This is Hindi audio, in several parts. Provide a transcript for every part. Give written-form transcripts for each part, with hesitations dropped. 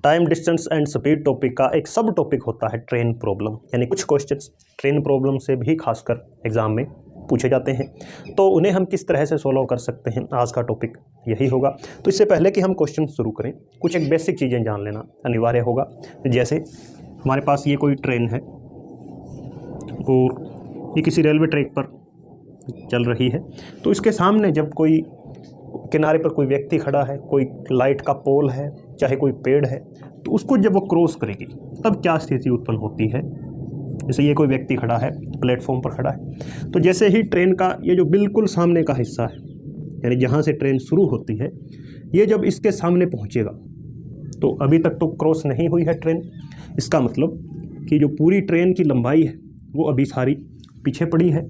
Time distance and speed topic का एक सब टॉपिक होता है ट्रेन प्रॉब्लम, यानी कुछ क्वेश्चंस ट्रेन प्रॉब्लम से भी खासकर एग्जाम में पूछे जाते हैं, तो उन्हें हम किस तरह से सॉल्व कर सकते हैं, आज का टॉपिक यही होगा। तो इससे पहले कि हम क्वेश्चन शुरू करें, कुछ एक बेसिक चीज़ें जान लेना अनिवार्य होगा। जैसे हमारे पास ये कोई ट्रेन है और ये किसी रेलवे ट्रैक पर चल रही है, तो इसके सामने जब कोई किनारे पर कोई व्यक्ति खड़ा है, कोई लाइट का पोल है, चाहे कोई पेड़ है, तो उसको जब वो क्रॉस करेगी तब क्या स्थिति उत्पन्न होती है। जैसे ये कोई व्यक्ति खड़ा है, प्लेटफॉर्म पर खड़ा है, तो जैसे ही ट्रेन का ये जो बिल्कुल सामने का हिस्सा है, यानी जहाँ से ट्रेन शुरू होती है, ये जब इसके सामने पहुँचेगा तो अभी तक तो क्रॉस नहीं हुई है ट्रेन। इसका मतलब कि जो पूरी ट्रेन की लंबाई है वो अभी सारी पीछे पड़ी है,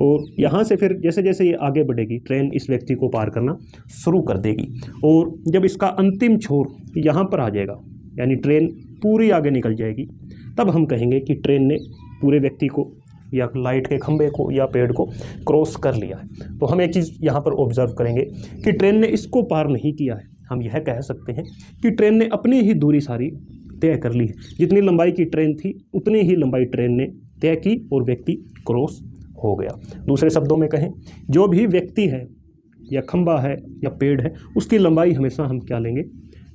और यहाँ से फिर जैसे जैसे ये आगे बढ़ेगी ट्रेन इस व्यक्ति को पार करना शुरू कर देगी, और जब इसका अंतिम छोर यहाँ पर आ जाएगा, यानी ट्रेन पूरी आगे निकल जाएगी, तब हम कहेंगे कि ट्रेन ने पूरे व्यक्ति को या लाइट के खंभे को या पेड़ को क्रॉस कर लिया है। तो हम एक चीज़ यहाँ पर ऑब्जर्व करेंगे कि ट्रेन ने इसको पार नहीं किया है। हम यह कह सकते हैं कि ट्रेन ने अपनी ही दूरी सारी तय कर ली है, जितनी लंबाई की ट्रेन थी उतनी ही लंबाई ट्रेन ने तय की और व्यक्ति क्रॉस हो गया। दूसरे शब्दों में कहें, जो भी व्यक्ति है या खंभा है या पेड़ है, उसकी लंबाई हमेशा हम क्या लेंगे,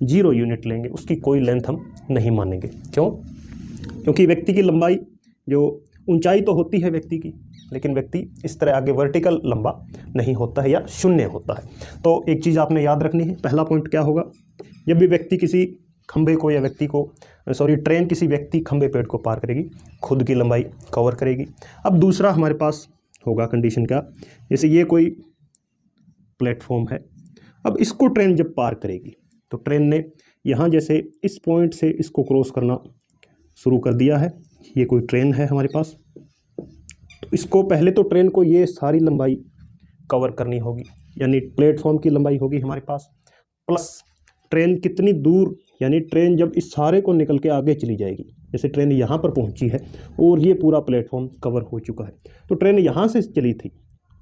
0 यूनिट लेंगे, उसकी कोई लेंथ हम नहीं मानेंगे। क्यों? क्योंकि व्यक्ति की लंबाई, जो ऊंचाई तो होती है व्यक्ति की, लेकिन व्यक्ति इस तरह आगे वर्टिकल लंबा नहीं होता है या शून्य होता है। तो एक चीज़ आपने याद रखनी है, पहला पॉइंट क्या होगा, जब भी व्यक्ति किसी खंभे को या व्यक्ति को ट्रेन किसी व्यक्ति खंभे पेड़ को पार करेगी, खुद की लंबाई कवर करेगी। अब दूसरा हमारे पास होगा कंडीशन क्या, जैसे ये कोई प्लेटफॉर्म है, अब इसको ट्रेन जब पार करेगी तो ट्रेन ने यहाँ जैसे इस पॉइंट से इसको क्रॉस करना शुरू कर दिया है। ये कोई ट्रेन है हमारे पास, तो इसको पहले तो ट्रेन को ये सारी लंबाई कवर करनी होगी, यानी प्लेटफॉर्म की लंबाई होगी हमारे पास, प्लस ट्रेन कितनी दूर, यानी ट्रेन जब इस सारे को निकल के आगे चली जाएगी, जैसे ट्रेन यहाँ पर पहुँची है और ये पूरा प्लेटफॉर्म कवर हो चुका है, तो ट्रेन यहाँ से चली थी,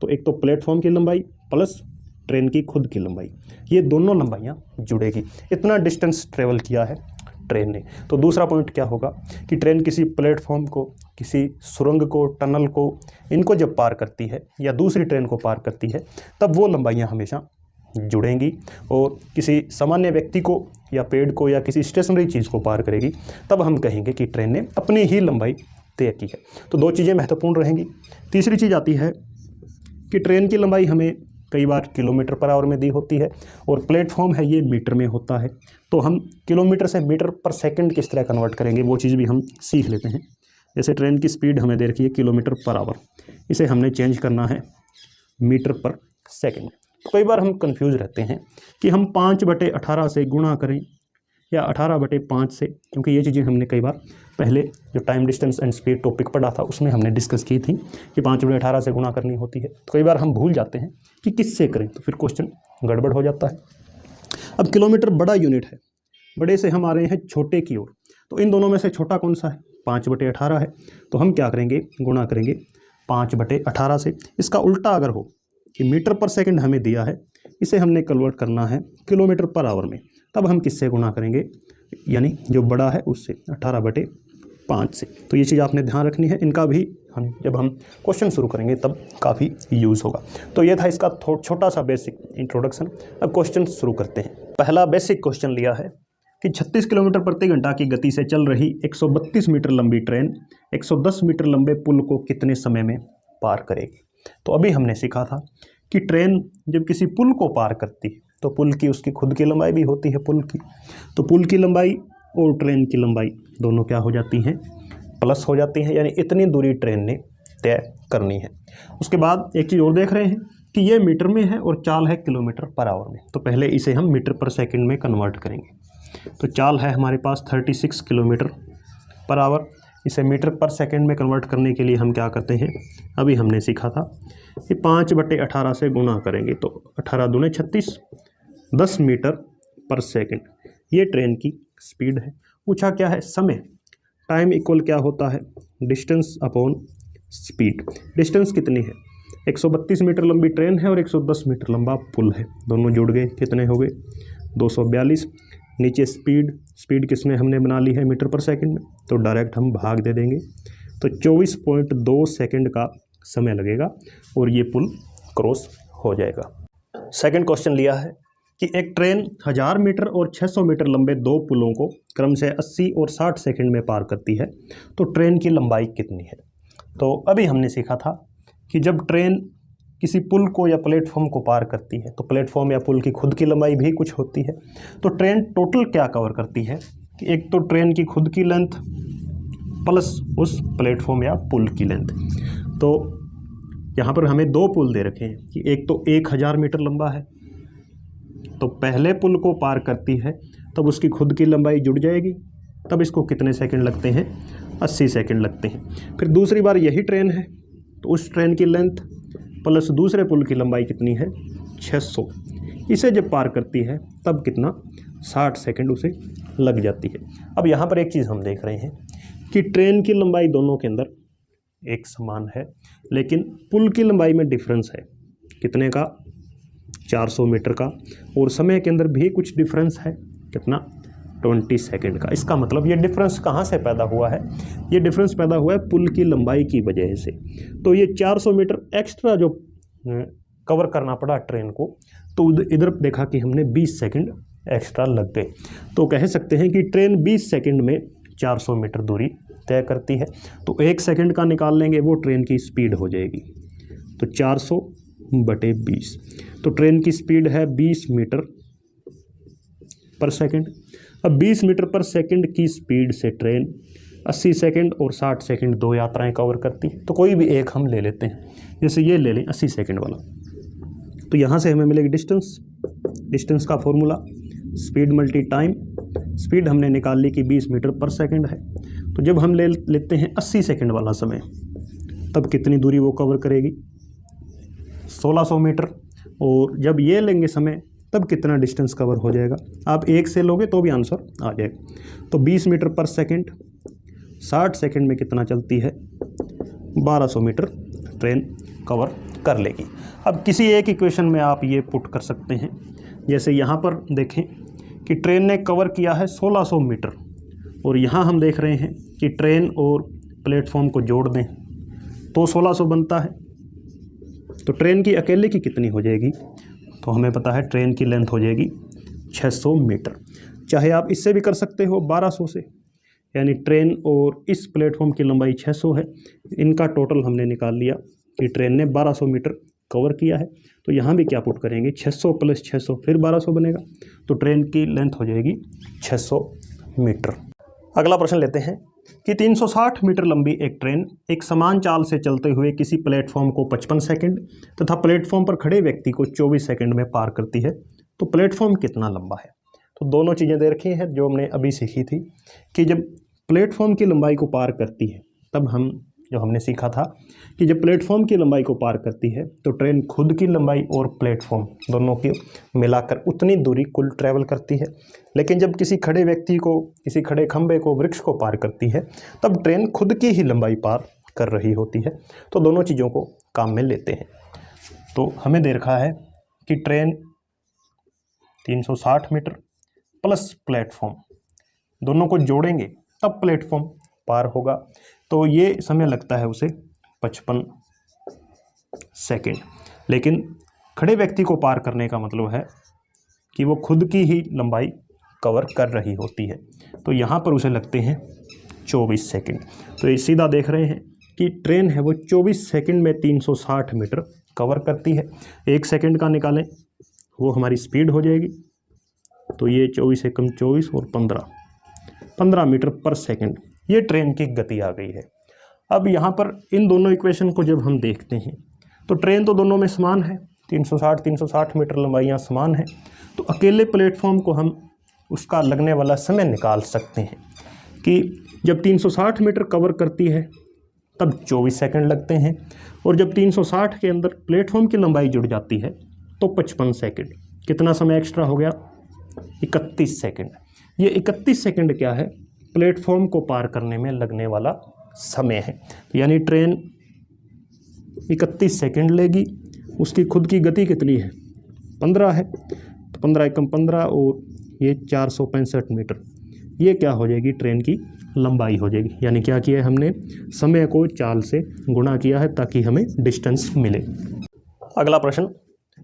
तो एक तो प्लेटफॉर्म की लंबाई प्लस ट्रेन की खुद की लंबाई, ये दोनों लंबाइयाँ जुड़ेगी। इतना डिस्टेंस ट्रेवल किया है ट्रेन ने। तो दूसरा पॉइंट क्या होगा कि ट्रेन किसी प्लेटफॉर्म को, किसी सुरंग को, टनल को, इनको जब पार करती है या दूसरी ट्रेन को पार करती है, तब वो लंबाइयाँ हमेशा जुड़ेंगी, और किसी सामान्य व्यक्ति को या पेड़ को या किसी स्टेशनरी चीज़ को पार करेगी, तब हम कहेंगे कि ट्रेन ने अपनी ही लंबाई तय की है। तो दो चीज़ें महत्वपूर्ण रहेंगी। तीसरी चीज़ आती है कि ट्रेन की लंबाई हमें कई बार किलोमीटर पर आवर में दी होती है, और प्लेटफॉर्म है ये मीटर में होता है, तो हम किलोमीटर से मीटर पर सेकंड किस तरह कन्वर्ट करेंगे वो चीज़ भी हम सीख लेते हैं। जैसे ट्रेन की स्पीड हमें दे रखी है किलोमीटर पर आवर, इसे हमने चेंज करना है मीटर पर सेकंड। तो कई बार हम कंफ्यूज रहते हैं कि हम 5/18 से गुणा करें या 18/5 से, क्योंकि ये चीज़ें हमने कई बार पहले जो time distance and speed topic पढ़ा था उसमें हमने डिस्कस की थी कि 5/18 से गुणा करनी होती है। तो कई बार हम भूल जाते हैं कि किससे करें, तो फिर क्वेश्चन गड़बड़ हो जाता है। अब किलोमीटर बड़ा यूनिट है, बड़े से हम आ रहे हैं छोटे की ओर, तो इन दोनों में से छोटा कौन सा है, 5/18 है, तो हम क्या करेंगे, गुणा करेंगे 5/18 से। इसका उल्टा अगर हो कि मीटर पर सेकंड हमें दिया है, इसे हमने कन्वर्ट करना है किलोमीटर पर आवर में, तब हम किससे गुणा करेंगे, यानी जो बड़ा है उससे, 18/5 से। तो ये चीज़ आपने ध्यान रखनी है, इनका भी हम जब हम क्वेश्चन शुरू करेंगे तब काफ़ी यूज़ होगा। तो ये था इसका छोटा सा बेसिक इंट्रोडक्शन। अब क्वेश्चन शुरू करते हैं। पहला बेसिक क्वेश्चन लिया है कि 36 किलोमीटर प्रति घंटा की गति से चल रही 132 मीटर लंबी ट्रेन 110 मीटर लंबे पुल को कितने समय में पार करेगी। तो अभी हमने सीखा था कि ट्रेन जब किसी पुल को पार करती है तो पुल की उसकी खुद की लंबाई भी होती है पुल की, तो पुल की लंबाई और ट्रेन की लंबाई दोनों क्या हो जाती हैं, प्लस हो जाती हैं, यानी इतनी दूरी ट्रेन ने तय करनी है। उसके बाद एक चीज़ और देख रहे हैं कि ये मीटर में है और चाल है किलोमीटर पर आवर में, तो पहले इसे हम मीटर पर सेकंड में कन्वर्ट करेंगे। तो चाल है हमारे पास 36 किलोमीटर पर आवर, इसे मीटर पर सेकंड में कन्वर्ट करने के लिए हम क्या करते हैं, अभी हमने सीखा था कि 5/18 से गुणा करेंगे, तो 18 दूने 36, 10 मीटर पर सेकंड ये ट्रेन की स्पीड है। पूछा क्या है, समय, टाइम इक्वल क्या होता है, डिस्टेंस अपॉन स्पीड। डिस्टेंस कितनी है, 132 मीटर लंबी ट्रेन है और 110 मीटर लंबा पुल है, दोनों जुड़ गए, कितने हो गए, 242। नीचे स्पीड किस में हमने बना ली है, मीटर पर सेकंड में, तो डायरेक्ट हम भाग दे देंगे। तो 24.2 सेकंड का समय लगेगा और ये पुल क्रॉस हो जाएगा। सेकंड क्वेश्चन लिया है कि एक ट्रेन 1000 मीटर और 600 मीटर लंबे दो पुलों को क्रम से 80 और 60 सेकंड में पार करती है, तो ट्रेन की लंबाई कितनी है। तो अभी हमने सीखा था कि जब ट्रेन किसी पुल को या प्लेटफॉर्म को पार करती है तो प्लेटफॉर्म या पुल की खुद की लंबाई भी कुछ होती है। तो ट्रेन टोटल क्या कवर करती है कि एक तो ट्रेन की खुद की लेंथ प्लस उस प्लेटफॉर्म या पुल की लेंथ। तो यहाँ पर हमें दो पुल दे रखे हैं कि एक तो 1000 मीटर लंबा है, तो पहले पुल को पार करती है तब उसकी खुद की लंबाई जुड़ जाएगी, तब इसको कितने सेकंड लगते हैं, 80 सेकंड लगते हैं। फिर दूसरी बार यही ट्रेन है तो उस ट्रेन की लेंथ प्लस दूसरे पुल की लंबाई कितनी है, 600। इसे जब पार करती है तब कितना, 60 सेकंड उसे लग जाती है। अब यहाँ पर एक चीज़ हम देख रहे हैं कि ट्रेन की लंबाई दोनों के अंदर एक समान है, लेकिन पुल की लंबाई में डिफरेंस है, कितने का, 400 मीटर का, और समय के अंदर भी कुछ डिफरेंस है, कितना, 20 सेकंड का। इसका मतलब ये डिफरेंस कहाँ से पैदा हुआ है, ये डिफरेंस पैदा हुआ है पुल की लंबाई की वजह से। तो ये 400 मीटर एक्स्ट्रा जो कवर करना पड़ा ट्रेन को, तो इधर देखा कि हमने 20 सेकंड एक्स्ट्रा लग गए। तो कह सकते हैं कि ट्रेन 20 सेकंड में 400 मीटर दूरी तय करती है। तो 1 सेकंड का निकाल लेंगे, वो ट्रेन की स्पीड हो जाएगी। तो 400/20, तो ट्रेन की स्पीड है 20 मीटर पर सेकंड। अब 20 मीटर पर सेकंड की स्पीड से ट्रेन 80 सेकंड और 60 सेकंड दो यात्राएं कवर करती है। तो कोई भी एक हम ले लेते हैं, जैसे ये ले लें 80 सेकंड वाला। तो यहाँ से हमें मिलेगी डिस्टेंस का formula speed multi time. Speed हमने निकाल ली कि 20 मीटर पर सेकंड है, तो जब हम लेते हैं 80 सेकंड वाला समय, तब कितनी दूरी वो कवर करेगी, 1600 मीटर। और जब ये लेंगे समय, तब कितना डिस्टेंस कवर हो जाएगा। आप एक से लोगे तो भी आंसर आ जाएगा। तो 20 मीटर पर सेकंड 60 सेकंड में कितना चलती है, 1200 मीटर ट्रेन कवर कर लेगी। अब किसी एक इक्वेशन में आप ये पुट कर सकते हैं, जैसे यहाँ पर देखें कि ट्रेन ने कवर किया है 1600 मीटर, और यहाँ हम देख रहे हैं कि ट्रेन और प्लेटफॉर्म को जोड़ दें तो 1600 बनता है। तो ट्रेन की अकेले की कितनी हो जाएगी, तो हमें पता है ट्रेन की लेंथ हो जाएगी 600 मीटर। चाहे आप इससे भी कर सकते हो 1200 से, यानी ट्रेन और इस प्लेटफॉर्म की लंबाई 600 है, इनका टोटल हमने निकाल लिया कि ट्रेन ने 1200 मीटर कवर किया है। तो यहाँ भी क्या पुट करेंगे, 600 + 600 फिर 1200 बनेगा, तो ट्रेन की लेंथ हो जाएगी 600 मीटर। अगला प्रश्न लेते हैं कि 360 मीटर लंबी एक ट्रेन एक समान चाल से चलते हुए किसी प्लेटफॉर्म को 55 सेकंड तथा प्लेटफॉर्म पर खड़े व्यक्ति को 24 सेकंड में पार करती है, तो प्लेटफॉर्म कितना लंबा है। तो दोनों चीज़ें दे रखी हैं जो हमने अभी सीखी थी कि जब प्लेटफॉर्म की लंबाई को पार करती है, तब हमने सीखा था कि जब प्लेटफॉर्म की लंबाई को पार करती है तो ट्रेन खुद की लंबाई और प्लेटफॉर्म दोनों की मिलाकर उतनी दूरी कुल ट्रैवल करती है। लेकिन जब किसी खड़े व्यक्ति को, किसी खड़े खंभे को, वृक्ष को पार करती है, तब ट्रेन खुद की ही लंबाई पार कर रही होती है। तो दोनों चीज़ों को काम में लेते हैं। तो हमें दे रखा है कि ट्रेन 360 मीटर प्लस प्लेटफॉर्म, दोनों को जोड़ेंगे तब प्लेटफॉर्म पार होगा। तो ये समय लगता है उसे 55 सेकंड। लेकिन खड़े व्यक्ति को पार करने का मतलब है कि वो खुद की ही लंबाई कवर कर रही होती है, तो यहाँ पर उसे लगते हैं 24 सेकंड। तो ये सीधा देख रहे हैं कि ट्रेन है वो 24 सेकंड में 360 मीटर कवर करती है। 1 सेकंड का निकालें, वो हमारी स्पीड हो जाएगी। तो ये 24 एकम 24 और 15 मीटर पर सेकंड, ये ट्रेन की गति आ गई है। अब यहाँ पर इन दोनों इक्वेशन को जब हम देखते हैं तो ट्रेन तो दोनों में समान है, 360 मीटर लंबाइयाँ समान हैं। तो अकेले प्लेटफॉर्म को हम उसका लगने वाला समय निकाल सकते हैं कि जब 360 मीटर कवर करती है तब 24 सेकंड लगते हैं, और जब 360 के अंदर प्लेटफॉर्म की लंबाई जुड़ जाती है तो 55 सेकंड। कितना समय एक्स्ट्रा हो गया, 31 सेकंड। ये 31 सेकंड क्या है, प्लेटफॉर्म को पार करने में लगने वाला समय है। यानी ट्रेन 31 सेकंड लेगी, उसकी खुद की गति कितनी है, 15 है। तो 15 एकम 15 और ये 465 मीटर, ये क्या हो जाएगी, ट्रेन की लंबाई हो जाएगी। यानी क्या किया है हमने, समय को चाल से गुणा किया है ताकि हमें डिस्टेंस मिले। अगला प्रश्न,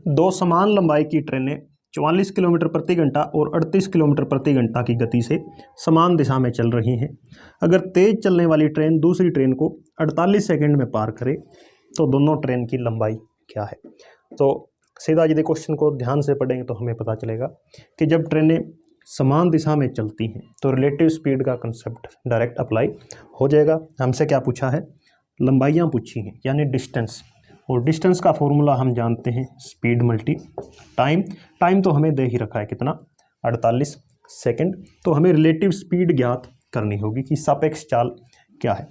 दो समान लंबाई की ट्रेनें 44 किलोमीटर प्रति घंटा और 38 किलोमीटर प्रति घंटा की गति से समान दिशा में चल रही हैं। अगर तेज चलने वाली ट्रेन दूसरी ट्रेन को 48 सेकंड में पार करे तो दोनों ट्रेन की लंबाई क्या है। तो सीधा यदि क्वेश्चन को ध्यान से पढ़ेंगे तो हमें पता चलेगा कि जब ट्रेनें समान दिशा में चलती हैं तो रिलेटिव स्पीड का कंसेप्ट डायरेक्ट अप्लाई हो जाएगा। हमसे क्या पूछा है, लंबाइयाँ पूछी हैं यानी डिस्टेंस, और डिस्टेंस का फॉर्मूला हम जानते हैं स्पीड मल्टी टाइम। टाइम तो हमें दे ही रखा है कितना, 48 सेकंड। तो हमें रिलेटिव स्पीड ज्ञात करनी होगी कि सापेक्ष चाल क्या है।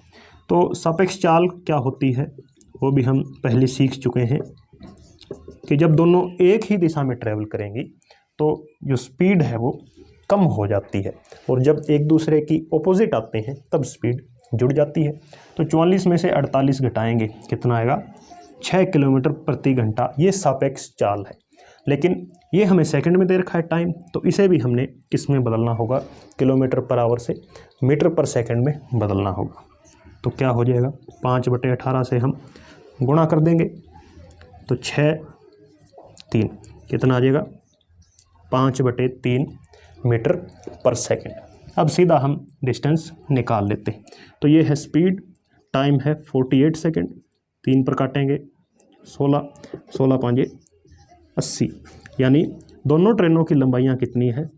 तो सापेक्ष चाल क्या होती है वो भी हम पहले सीख चुके हैं कि जब दोनों एक ही दिशा में ट्रेवल करेंगी तो जो स्पीड है वो कम हो जाती है, और जब एक दूसरे की ऑपोजिट आते हैं तब स्पीड जुड़ जाती है। तो 44 में से 48 घटाएंगे कितना आएगा, 6 किलोमीटर प्रति घंटा। ये सापेक्ष चाल है, लेकिन ये हमें सेकंड में दे रखा है टाइम, तो इसे भी हमने किस में बदलना होगा, किलोमीटर पर आवर से मीटर पर सेकंड में बदलना होगा। तो क्या हो जाएगा, 5/18 से हम गुणा कर देंगे तो 6 3 कितना आ जाएगा, 5/3 मीटर पर सेकंड। अब सीधा हम डिस्टेंस निकाल लेते हैं। तो ये है स्पीड, टाइम है 48 सेकंड, 3 पर काटेंगे 16, 16 5 80, यानी दोनों ट्रेनों की लंबाइयाँ कितनी है,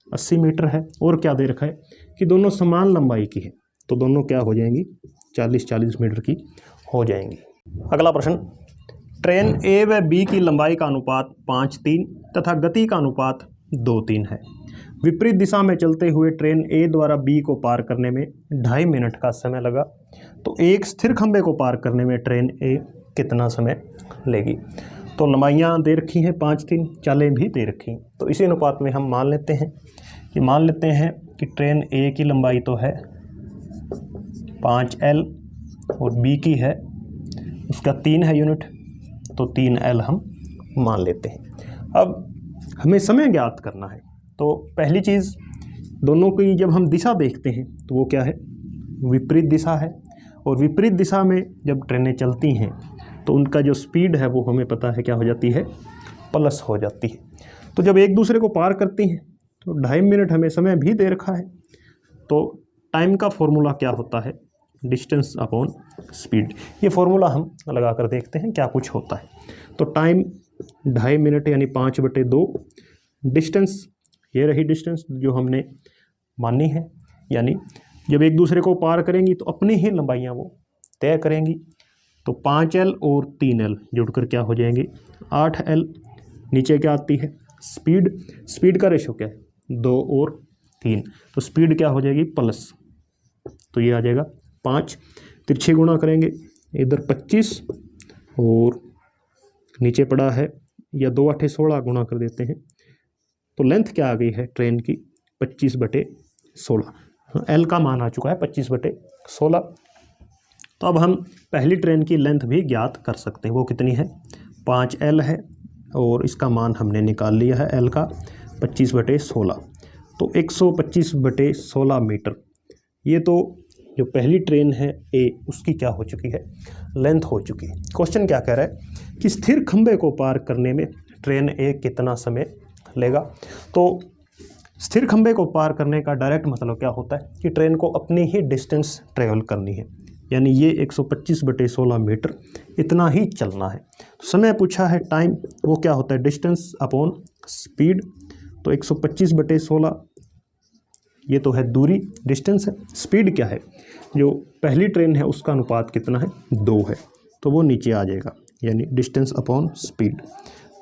80 मीटर है। और क्या दे रखा है कि दोनों समान लंबाई की है, तो दोनों क्या हो जाएंगी, 40-40 मीटर की हो जाएंगी। अगला प्रश्न, ट्रेन ए व बी की लंबाई का अनुपात 5:3 तथा गति का अनुपात 2:3 है। विपरीत दिशा में चलते हुए ट्रेन ए द्वारा बी को पार करने में 2.5 मिनट का समय लगा, तो एक स्थिर खंभे को पार करने में ट्रेन ए कितना समय लेगी। तो लंबाइयाँ दे रखी हैं 5:3, चालें भी दे रखी हैं। तो इसी अनुपात में हम मान लेते हैं कि ट्रेन ए की लंबाई तो है 5L और बी की है उसका 3 है यूनिट, तो 3L हम मान लेते हैं। अब हमें समय ज्ञात करना है। तो पहली चीज़, दोनों की जब हम दिशा देखते हैं तो वो क्या है, विपरीत दिशा है, और विपरीत दिशा में जब ट्रेनें चलती हैं तो उनका जो स्पीड है वो हमें पता है क्या हो जाती है, प्लस हो जाती है। तो जब एक दूसरे को पार करती हैं तो 2.5 मिनट हमें समय भी दे रखा है। तो टाइम का फॉर्मूला क्या होता है, डिस्टेंस अपॉन स्पीड। ये फॉर्मूला हम लगा कर देखते हैं क्या कुछ होता है। तो टाइम 2.5 मिनट यानी 5/2, डिस्टेंस ये रही डिस्टेंस जो हमने मानी है, यानी जब एक दूसरे को पार करेंगी तो अपनी ही लंबाइयाँ वो तय करेंगी। तो 5L और 3L जुड़कर क्या हो जाएंगे, 8L। नीचे क्या आती है, स्पीड का रेशो क्या है, 2 और 3, तो स्पीड क्या हो जाएगी, प्लस, तो ये आ जाएगा 5। तिरछे गुणा करेंगे, इधर 25 और नीचे पड़ा है, या 2 8 16 गुणा कर देते हैं, तो लेंथ क्या आ गई है ट्रेन की, 25/16। एल का मान आ चुका है 25/16। तो अब हम पहली ट्रेन की लेंथ भी ज्ञात कर सकते हैं, वो कितनी है, 5L है, और इसका मान हमने निकाल लिया है L का 25/16, तो 125/16 मीटर। ये तो जो पहली ट्रेन है ए, उसकी क्या हो चुकी है, लेंथ हो चुकी है। क्वेश्चन क्या कह रहा है कि स्थिर खंभे को पार करने में ट्रेन ए कितना समय लेगा। तो स्थिर खंभे को पार करने का डायरेक्ट मतलब क्या होता है कि ट्रेन को अपनी ही डिस्टेंस ट्रेवल करनी है, यानी ये 125/16 मीटर इतना ही चलना है। समय पूछा है टाइम, वो क्या होता है, डिस्टेंस अपॉन स्पीड। तो 125/16 ये तो है दूरी, डिस्टेंस है। स्पीड क्या है, जो पहली ट्रेन है उसका अनुपात कितना है, 2 है, तो वो नीचे आ जाएगा, यानी डिस्टेंस अपॉन स्पीड।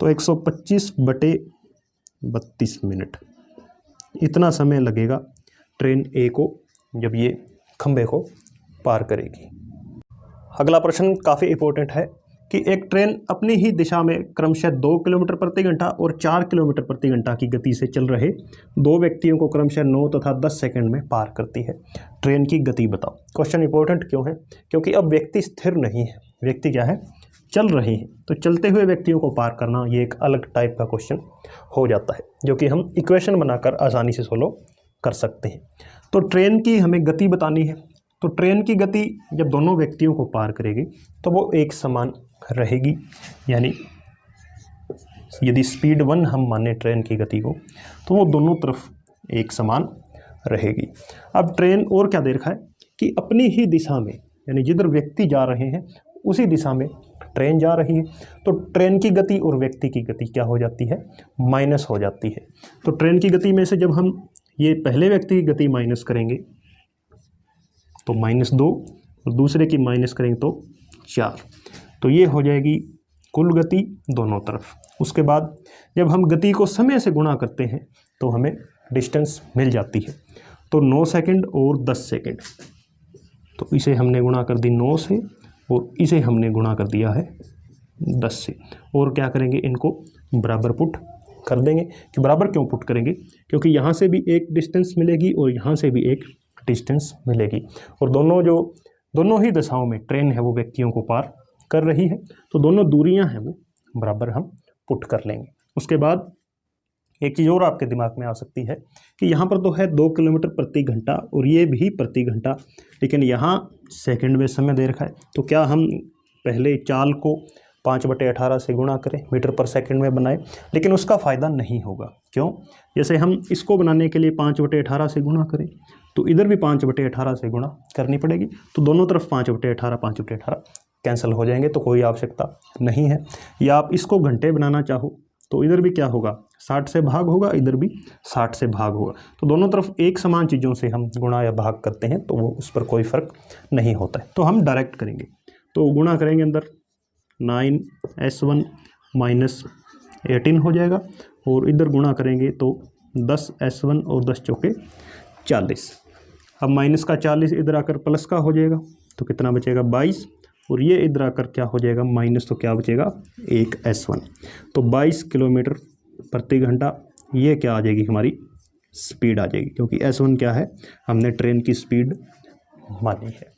तो 125/32 मिनट इतना समय लगेगा ट्रेन ए को जब ये खंभे को पार करेगी। अगला प्रश्न काफ़ी इंपॉर्टेंट है कि एक ट्रेन अपनी ही दिशा में क्रमशः 2 किलोमीटर प्रति घंटा और 4 किलोमीटर प्रति घंटा की गति से चल रहे 2 व्यक्तियों को क्रमशः 9 तथा 10 सेकंड में पार करती है। ट्रेन की गति बताओ। क्वेश्चन इंपॉर्टेंट क्यों है, क्योंकि अब व्यक्ति स्थिर नहीं है, व्यक्ति क्या है, चल रहे हैं तो चलते हुए व्यक्तियों को पार करना ये एक अलग टाइप का क्वेश्चन हो जाता है, जो कि हम इक्वेशन बनाकर आसानी से सोल्व कर सकते हैं। तो ट्रेन की हमें गति बतानी है, तो ट्रेन की गति जब दोनों व्यक्तियों को पार करेगी तो वो एक समान रहेगी, यानी यदि स्पीड 1 हम माने ट्रेन की गति को तो वो दोनों तरफ एक समान रहेगी। अब ट्रेन और क्या दे रखा है कि अपनी ही दिशा में, यानी जिधर व्यक्ति जा रहे हैं उसी दिशा में ट्रेन जा रही है, तो ट्रेन की गति और व्यक्ति की गति क्या हो जाती है, माइनस हो जाती है। तो ट्रेन की गति में से जब हम ये पहले व्यक्ति की गति माइनस करेंगे तो -2 और दूसरे की माइनस करेंगे तो 4, तो ये हो जाएगी कुल गति दोनों तरफ। उसके बाद जब हम गति को समय से गुणा करते हैं तो हमें डिस्टेंस मिल जाती है, तो 9 सेकंड और 10 सेकंड, तो इसे हमने गुणा कर दी 9 से और इसे हमने गुणा कर दिया है 10 से, और क्या करेंगे, इनको बराबर पुट कर देंगे। कि बराबर क्यों पुट करेंगे, क्योंकि यहाँ से भी एक डिस्टेंस मिलेगी और यहाँ से भी एक डिस्टेंस मिलेगी, और दोनों ही दिशाओं में ट्रेन है वो व्यक्तियों को पार कर रही है, तो दोनों दूरियां हैं वो बराबर हम पुट कर लेंगे। उसके बाद एक चीज़ और आपके दिमाग में आ सकती है कि यहाँ पर तो है 2 किलोमीटर प्रति घंटा और ये भी प्रति घंटा, लेकिन यहाँ सेकंड में समय दे रखा है, तो क्या हम पहले चाल को 5/18 से गुणा करें, मीटर पर सेकंड में बनाए, लेकिन उसका फ़ायदा नहीं होगा। क्यों, जैसे हम इसको बनाने के लिए 5/18 से गुणा करें तो इधर भी 5/18 से गुणा करनी पड़ेगी, तो दोनों तरफ 5/18 कैंसिल हो जाएंगे, तो कोई आवश्यकता नहीं है। या आप इसको घंटे बनाना चाहो तो इधर भी क्या होगा, 60 से भाग होगा, इधर भी 60 से भाग होगा, तो दोनों तरफ एक समान चीज़ों से हम गुणा या भाग करते हैं तो वो उस पर कोई फ़र्क नहीं होता है। तो हम डायरेक्ट करेंगे, तो गुणा करेंगे अंदर 9s1 - 18 हो जाएगा, और इधर गुणा करेंगे तो 10s1 और 10 चौके 40। अब माइनस का 40 इधर आकर प्लस का हो जाएगा, तो कितना बचेगा 22, और ये इधर आकर क्या हो जाएगा माइनस, तो क्या बचेगा 1s1, तो 22 किलोमीटर प्रति घंटा ये क्या आ जाएगी हमारी स्पीड आ जाएगी, क्योंकि s1 क्या है, हमने ट्रेन की स्पीड मानी है।